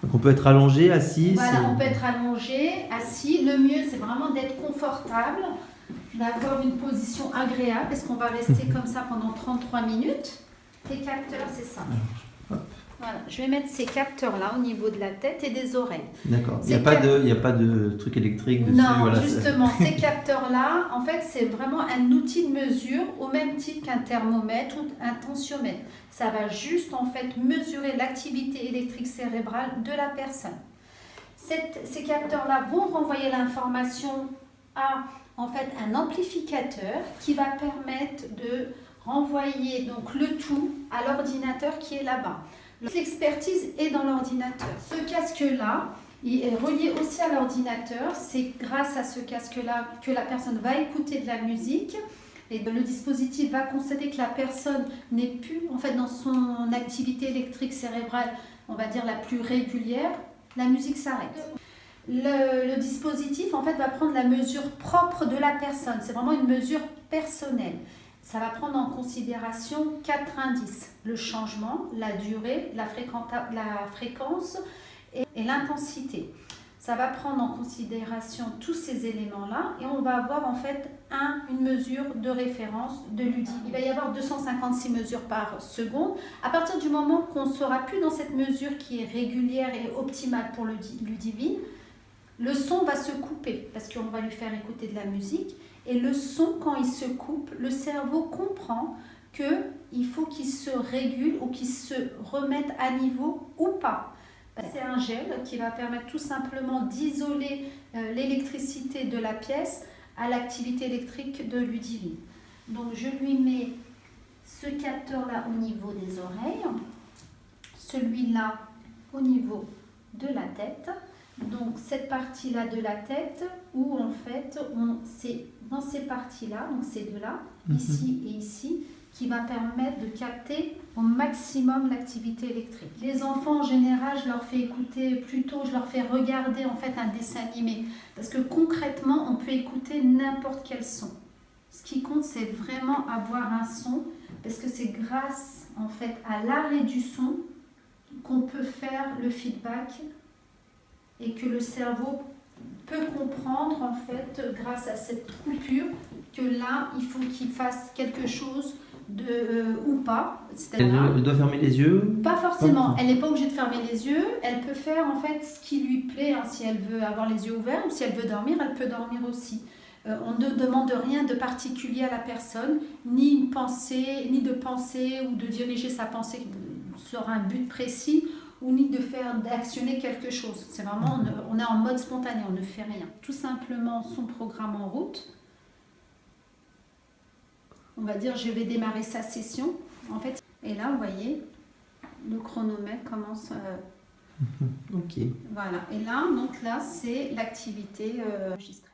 Donc on peut être allongé, assis. Voilà, on peut être allongé, assis. Le mieux, c'est vraiment d'être confortable, d'avoir une position agréable, parce qu'on va rester comme ça pendant 33 minutes. Les capteurs, c'est ça. Voilà, je vais mettre ces capteurs-là au niveau de la tête et des oreilles. D'accord. Il n'y a pas de truc électrique dessus. Non, voilà, justement, ces capteurs-là, en fait, c'est vraiment un outil de mesure au même titre qu'un thermomètre ou un tensiomètre. Ça va juste, en fait, mesurer l'activité électrique cérébrale de la personne. Ces capteurs-là vont renvoyer l'information à, en fait, un amplificateur qui va permettre de renvoyer donc le tout à l'ordinateur qui est là-bas. L'expertise est dans l'ordinateur. Ce casque-là, il est relié aussi à l'ordinateur. C'est grâce à ce casque-là que la personne va écouter de la musique. Et le dispositif va constater que la personne n'est plus en fait, dans son activité électrique cérébrale, on va dire la plus régulière. La musique s'arrête. Le dispositif en fait, va prendre la mesure propre de la personne. C'est vraiment une mesure personnelle. Ça va prendre en considération 4 indices. Le changement, la durée, la fréquence et l'intensité. Ça va prendre en considération tous ces éléments-là et on va avoir en fait une mesure de référence de Ludivine. Il va y avoir 256 mesures par seconde. À partir du moment qu'on ne sera plus dans cette mesure qui est régulière et optimale pour Ludivine, le son va se couper parce qu'on va lui faire écouter de la musique. Et le son, quand il se coupe, le cerveau comprend qu'il faut qu'il se régule ou qu'il se remette à niveau ou pas. C'est un gel qui va permettre tout simplement d'isoler l'électricité de la pièce à l'activité électrique de Ludivine. Donc je lui mets ce capteur-là au niveau des oreilles, celui-là au niveau de la tête. Donc cette partie-là de la tête où en fait c'est dans ces parties-là, donc ces deux-là, ici et ici, qui va permettre de capter au maximum l'activité électrique. Les enfants en général, je leur fais écouter plutôt, je leur fais regarder en fait un dessin animé parce que concrètement on peut écouter n'importe quel son. Ce qui compte c'est vraiment avoir un son parce que c'est grâce en fait à l'arrêt du son qu'on peut faire le feedback et que le cerveau peut comprendre en fait grâce à cette coupure que là il faut qu'il fasse quelque chose ou pas. Elle doit fermer les yeux? Pas forcément, elle n'est pas obligée de fermer les yeux, elle peut faire en fait ce qui lui plaît, hein. Si elle veut avoir les yeux ouverts ou si elle veut dormir, elle peut dormir aussi. On ne demande rien de particulier à la personne, ni une pensée, ni de penser ou de diriger sa pensée sur un but précis ou ni d'actionner quelque chose. C'est vraiment, on est en mode spontané, on ne fait rien. Tout simplement son programme en route. On va dire, je vais démarrer sa session. En fait, et là, vous voyez, le chronomètre commence. Ok. Voilà. Et là, donc là, c'est l'activité enregistrée.